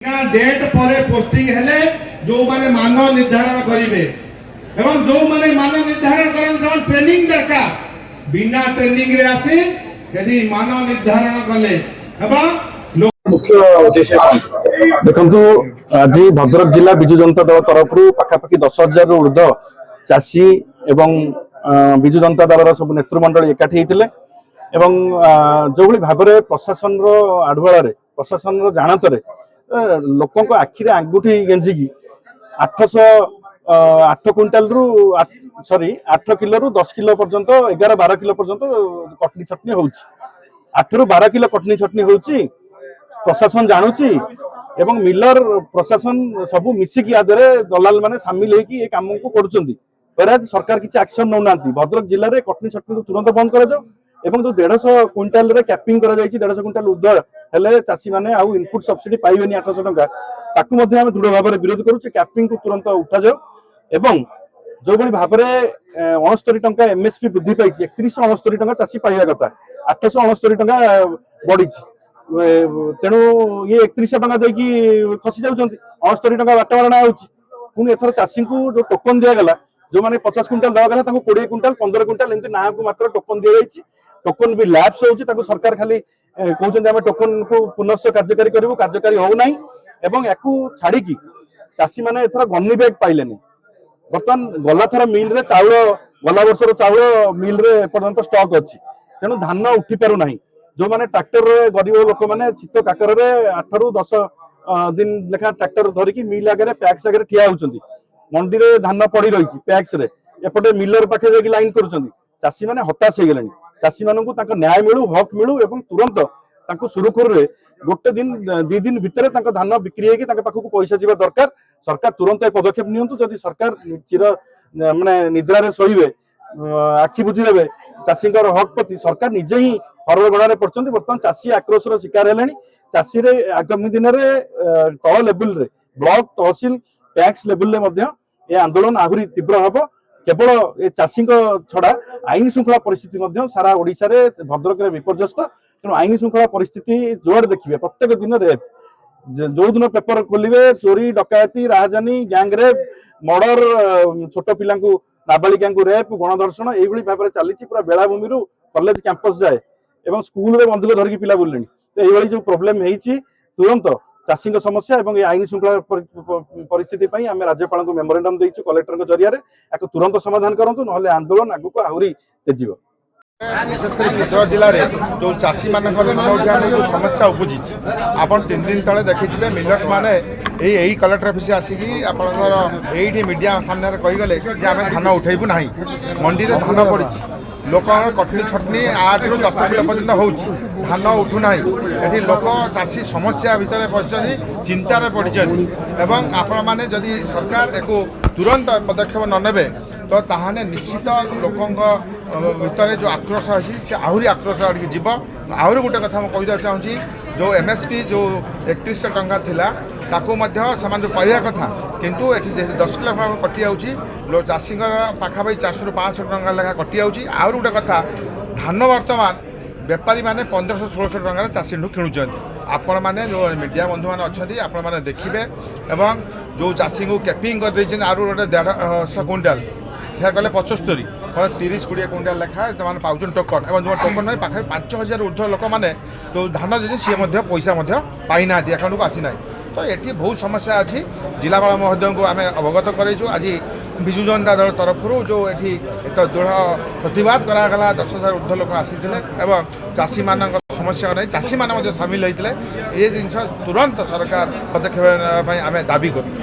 Date पर posting हेले जो माने मान निर्धारण करेंगे एवं जो माने मान निर्धारण करन से ट्रेनिंग दरकार बिना ट्रेनिंग रे आसे यदि मान निर्धारण कले एवं मुख्य उद्देश्य देखंतु आज भद्रक जिला बिजु जनता दल तरफ पाखापाखि 10,000 रु ऊर्ध्व चाषी एवं बिजु जनता दल सब नेतृमंडल एकाठी होते जो भाव में प्रशासन आढ़ुआल प्रशासन जानतर लोक आखिरे आंगुठी गेंजिकी 8 क्विंटाल रु सॉरी 8 किलो रु 10 किलो पर्यंत 11-12 किलो पर्यंत कटनी छटनी होउची 8 रु 12 किलो कटनी छटनी होउची प्रशासन जानूची एवं मिलर प्रशासन सबू मिसिकी आदरे दलाल माने सामिल होगी ये काम को करुचंदी सरकार किसी एक्शन नौ नांती भद्रक जिले में कटनी छटनी को तुरंत बंद कर जाओ एवं जो 150 क्विंटाल रे कैपिंग करा जायछि 150 क्विंटाल उद्धार हेले चासी माने आउ इनपुट सब्सिडी पाइबेनी 800 टंका ताकू मध्ये हम दृढ़ भाव में विरोध करूचे कैपिंग को तुरंत उठा जाओ एवं जो बड़ी भाव में 69 टंका एमएसपी वृद्धि पाई 3169 टंका चासी पाइबा कथा 869 टंका बढ़ी तेणु ये 3100 टंका देकी खसी जाउछंती 69 टंका बाटवारणा होउछि पुनी एथर चासी को जो टोकन दिया गला जो माने 50 क्विंटाल दवा गला ताको 20 क्विंटाल 15 क्विंटाल एंती ना को मात्र टोकन दिया जायछि टोकन भी लैप्स होउछि ताको सरकार खाली कहउछंती हम टोकन को पुनश्च कार्यकारी करिवो कार्यकारी हो नाही एवं याकू छाड़ी की चासी माने एथर गन्नी बैग पाइलेनी बर्तमान गला थर मिल रे चाउल गला वर्षर चाउल मिल रे पर्यंत स्टॉक अछि तेणु धान उठी पारु नाही जो माने ट्रैक्टर रे गरीब लोक माने चित्त काकर रे 8 रु 10 दिन लेखा ट्रैक्टर धरिकी मिल आगे पैक्स आगे ठिया होउछंती मंडी रे धान पड़ी रही पैक्स रे एपटे मिलर पाखे जाके लाइन करूछंती चासी माने हताश हो गलेनी चासी माननकु तांको न्याय मिलू हक मिलू एवं तुरंत तांको सुरुखुर रे गोटे दिन 2 दिन भितर तांको धान बिक्री हेकी तांको पाखकु पैसा जीवा दरकार सरकार तुरंत ए पदक्षेप नियंतु जदि सरकार चिर माने निद्रा रे सोइबे आखि बुझी देबे चासींकर हक प्रति सरकार निजे ही हरगड़ारे पड़छंती वर्तमान चासी आक्रोश रो शिकार हेलेनी चासी रे आगामी दिन रे तळ लेवल रे ब्लॉक तहसील टैक्स लेवल रे मध्य ए आंदोलन आहुरी तीव्र हबो केवल ए चासी छड़ा आईन श्रृंखला परिस्थिति मध्य सारा ओडिशा रे भद्रक रे विपर्यस्त तेणु आईन श्रृंखला परिस्थिति जोर देखिए प्रत्येक दिन रेप जो दिन पेपर खोलिबे चोरी डकायती राजधानी गैंग रेप मर्डर छोट पिला नाबालिका रेप गणधर्षण यही भाव में चली पूरा बेलाभूमि रु कॉलेज कैंपस जाए एवं स्कूल रे बंधुक धरिकी पिला बुललेनी तो यही जो प्रोब्लेम है तुरंत चाषी समस्या और आईन श्रृंखला परिस्थिति आम राज्यपाल को मेमोरेंडम देइछु कलेक्टर जरिया तुरंत समाधान करंतु नहले आंदोलन आगु को आहुरी तेजिबो। विशेषकर भद्रक जिले में जो चाषी मान जो समस्या उपजी आप 3 दिन तले देखिए मिलर्स मैंने यही कलेक्टर ऑफिस आसिकी आपंकर मीडिया सामने कहीगले कि आम धान उठेबू ना मंडी में धान पड़ी लोक कटनी छटनी 8 रु 10 किलो पर्यटन हो धान उठूना ये लोक चाषी समस्या भितर पड़े चिंतार पड़े एवं आपण मैंने जदि सरकार एक तुरंत पदक्षेप न नेबे तो ताहाने निश्चित लोकों भितर जो आक्रोश अच्छी से आहरी आक्रोश आड़क जीव आहरी गोटे कथा मुझे कहना चाहूँगी जो एमएसपी जो 3100 टंका थिला ताकू से जो पाइबा कथा किंतु ये 10 किलो भाव कटि जाऊँगी चाषी पाखापाखि 400 रु 500 टंका लेखा कटि जाऊँगी आहरी गोटे कथा धान वर्तमान बेपारी मैंने 1500-1600 टंकार चाषी किणुच्च आपण मैंने जो मीडिया बंधु मैंने अच्छा आपण मैंने देखिए एवं जो चाषी को कैपिंग कर देते आरु गोटे 150 क्विंटाल फिर गले 75 30-20 क्विंटाल लेखा से पाँच टोकन और जो टोकन नहीं पाखे 5000 ऊर्ध्व लोक मैंने जो धान देते सी पैसा पाईना अकाउंट को आसीना तो ये बहुत समस्या अच्छी जिलापाल महोदय को आम अवगत करूँ आज विजु जनता दल तरफ जो ये एक दृढ़ प्रतिवाद करागला 10,000 ऊर्ध्व लोक आसी चाषी मान समस्या नहीं चाषी मान सामिल होते ये जिन तुरंत सरकार पदक्षेप आम दाबी करूँ।